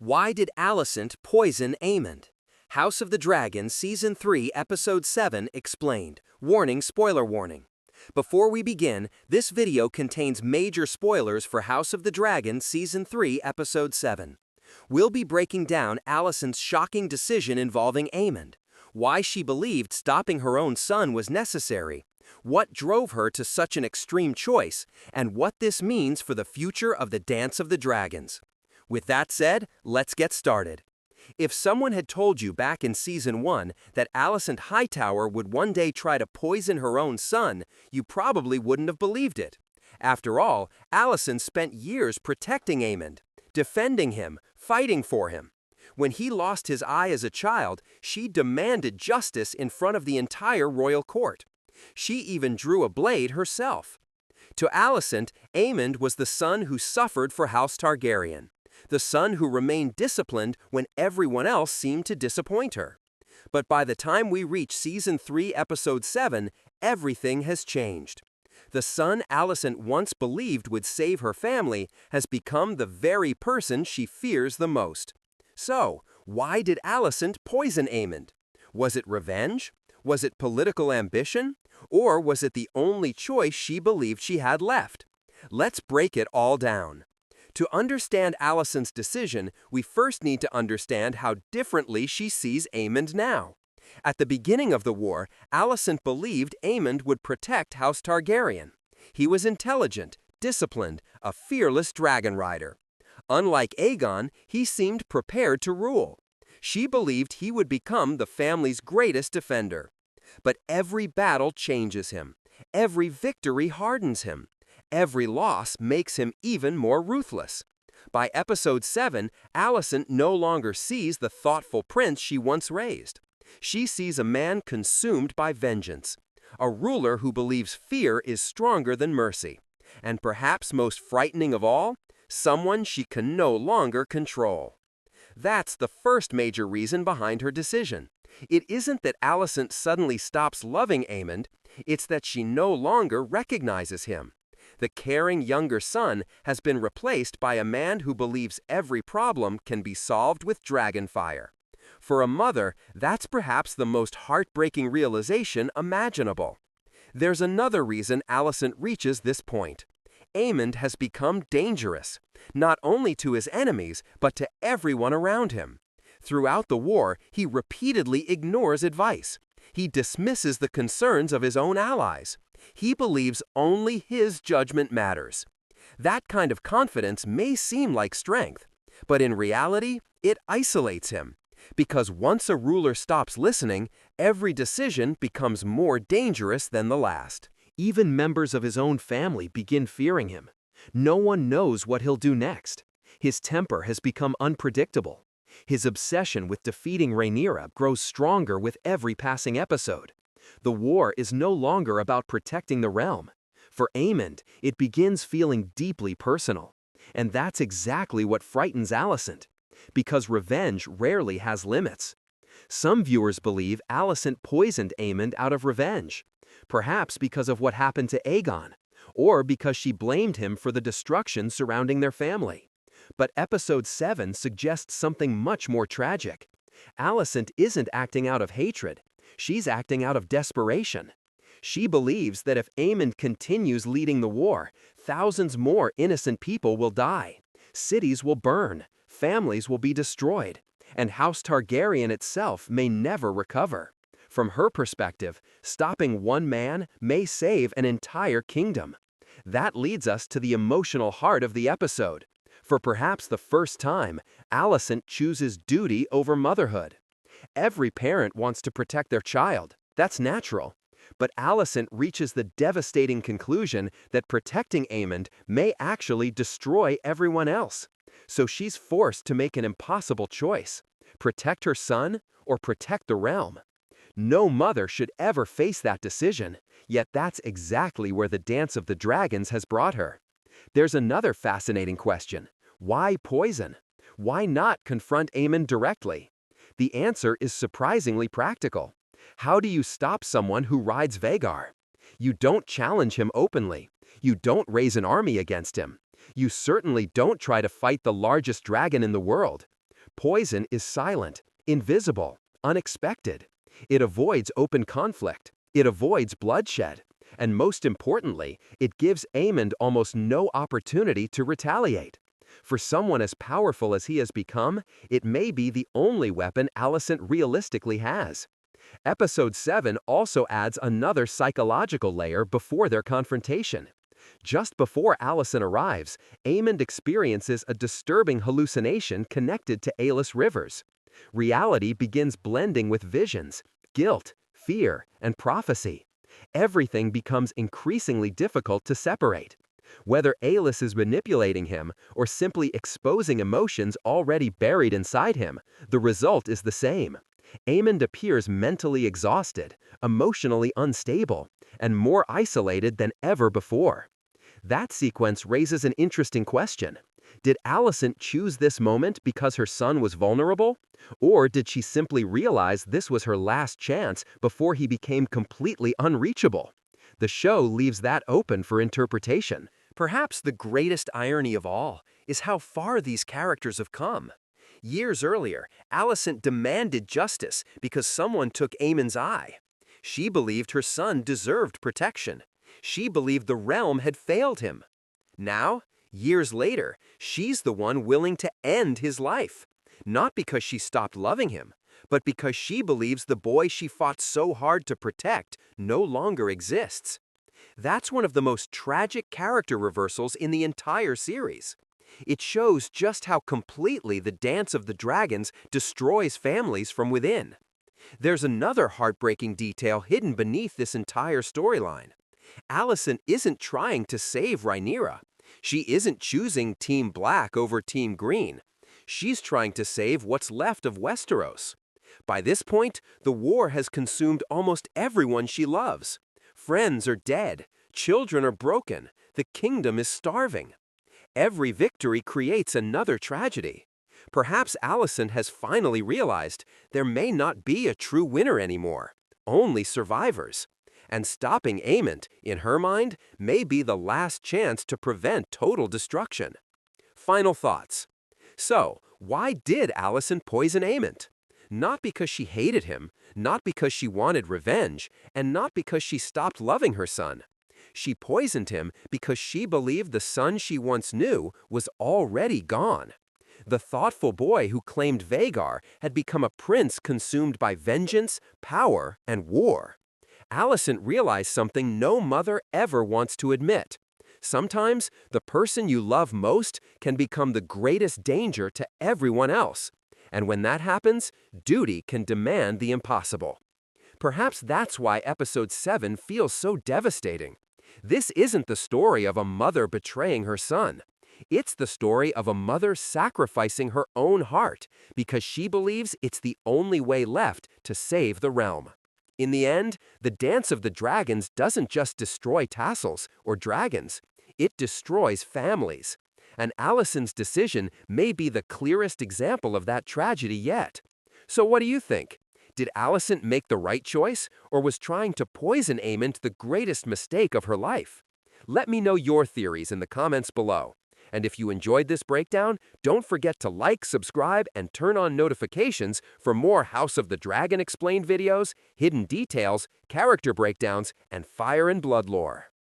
Why did Alicent poison Aemond? House of the Dragon Season 3 Episode 7 explained. Warning, spoiler warning. Before we begin, this video contains major spoilers for House of the Dragon Season 3 Episode 7. We'll be breaking down Alicent's shocking decision involving Aemond, why she believed stopping her own son was necessary, what drove her to such an extreme choice, and what this means for the future of the Dance of the Dragons. With that said, let's get started. If someone had told you back in Season 1 that Alicent Hightower would one day try to poison her own son, you probably wouldn't have believed it. After all, Alicent spent years protecting Aemond, defending him, fighting for him. When he lost his eye as a child, she demanded justice in front of the entire royal court. She even drew a blade herself. To Alicent, Aemond was the son who suffered for House Targaryen, the son who remained disciplined when everyone else seemed to disappoint her. But by the time we reach Season 3, Episode 7, everything has changed. The son Alicent once believed would save her family has become the very person she fears the most. So, why did Alicent poison Aemond? Was it revenge? Was it political ambition? Or was it the only choice she believed she had left? Let's break it all down. To understand Alicent's decision, we first need to understand how differently she sees Aemond now. At the beginning of the war, Alicent believed Aemond would protect House Targaryen. He was intelligent, disciplined, a fearless dragon rider. Unlike Aegon, he seemed prepared to rule. She believed he would become the family's greatest defender. But every battle changes him. Every victory hardens him. Every loss makes him even more ruthless. By Episode 7, Alicent no longer sees the thoughtful prince she once raised. She sees a man consumed by vengeance, a ruler who believes fear is stronger than mercy, and perhaps most frightening of all, someone she can no longer control. That's the first major reason behind her decision. It isn't that Alicent suddenly stops loving Aemond, it's that she no longer recognizes him. The caring younger son has been replaced by a man who believes every problem can be solved with dragon fire. For a mother, that's perhaps the most heartbreaking realization imaginable. There's another reason Alicent reaches this point. Aemond has become dangerous, not only to his enemies, but to everyone around him. Throughout the war, he repeatedly ignores advice. He dismisses the concerns of his own allies. He believes only his judgment matters. That kind of confidence may seem like strength, but in reality, it isolates him. Because once a ruler stops listening, every decision becomes more dangerous than the last. Even members of his own family begin fearing him. No one knows what he'll do next. His temper has become unpredictable. His obsession with defeating Rhaenyra grows stronger with every passing episode. The war is no longer about protecting the realm. For Aemond, it begins feeling deeply personal. And that's exactly what frightens Alicent. Because revenge rarely has limits. Some viewers believe Alicent poisoned Aemond out of revenge. Perhaps because of what happened to Aegon, or because she blamed him for the destruction surrounding their family. But Episode 7 suggests something much more tragic. Alicent isn't acting out of hatred. She's acting out of desperation. She believes that if Aemond continues leading the war, thousands more innocent people will die. Cities will burn, families will be destroyed, and House Targaryen itself may never recover. From her perspective, stopping one man may save an entire kingdom. That leads us to the emotional heart of the episode. For perhaps the first time, Alicent chooses duty over motherhood. Every parent wants to protect their child. That's natural. But Alicent reaches the devastating conclusion that protecting Aemond may actually destroy everyone else. So she's forced to make an impossible choice: protect her son or protect the realm. No mother should ever face that decision, yet that's exactly where the Dance of the Dragons has brought her. There's another fascinating question. Why poison? Why not confront Aemond directly? The answer is surprisingly practical. How do you stop someone who rides Vhagar? You don't challenge him openly. You don't raise an army against him. You certainly don't try to fight the largest dragon in the world. Poison is silent, invisible, unexpected. It avoids open conflict. It avoids bloodshed. And most importantly, it gives Aemond almost no opportunity to retaliate. For someone as powerful as he has become, it may be the only weapon Alicent realistically has. Episode 7 also adds another psychological layer before their confrontation. Just before Alicent arrives, Aemond experiences a disturbing hallucination connected to Aelys rivers. Reality begins blending with visions, guilt, fear, and prophecy. Everything becomes increasingly difficult to separate. Whether Aelys is manipulating him or simply exposing emotions already buried inside him, the result is the same. Aemond appears mentally exhausted, emotionally unstable, and more isolated than ever before. That sequence raises an interesting question. Did Alicent choose this moment because her son was vulnerable? Or did she simply realize this was her last chance before he became completely unreachable? The show leaves that open for interpretation. Perhaps the greatest irony of all is how far these characters have come. Years earlier, Alicent demanded justice because someone took Aemond's eye. She believed her son deserved protection. She believed the realm had failed him. Now, years later, she's the one willing to end his life. Not because she stopped loving him, but because she believes the boy she fought so hard to protect no longer exists. That's one of the most tragic character reversals in the entire series. It shows just how completely the Dance of the Dragons destroys families from within. There's another heartbreaking detail hidden beneath this entire storyline. Alicent isn't trying to save Rhaenyra. She isn't choosing Team Black over Team Green. She's trying to save what's left of Westeros. By this point, the war has consumed almost everyone she loves. Friends are dead, children are broken, the kingdom is starving. Every victory creates another tragedy. Perhaps Alicent has finally realized there may not be a true winner anymore, only survivors. And stopping Aemond, in her mind, may be the last chance to prevent total destruction. Final thoughts. So, why did Alicent poison Aemond? Not because she hated him, not because she wanted revenge, and not because she stopped loving her son. She poisoned him because she believed the son she once knew was already gone. The thoughtful boy who claimed Vhagar had become a prince consumed by vengeance, power, and war. Alicent realized something no mother ever wants to admit. Sometimes, the person you love most can become the greatest danger to everyone else. And when that happens, duty can demand the impossible. Perhaps that's why Episode 7 feels so devastating. This isn't the story of a mother betraying her son. It's the story of a mother sacrificing her own heart because she believes it's the only way left to save the realm. In the end, the Dance of the Dragons doesn't just destroy tassels or dragons. It destroys families. And Alicent's decision may be the clearest example of that tragedy yet. So what do you think? Did Alicent make the right choice, or was trying to poison Aemond the greatest mistake of her life? Let me know your theories in the comments below. And if you enjoyed this breakdown, don't forget to like, subscribe, and turn on notifications for more House of the Dragon explained videos, hidden details, character breakdowns, and Fire and Blood lore.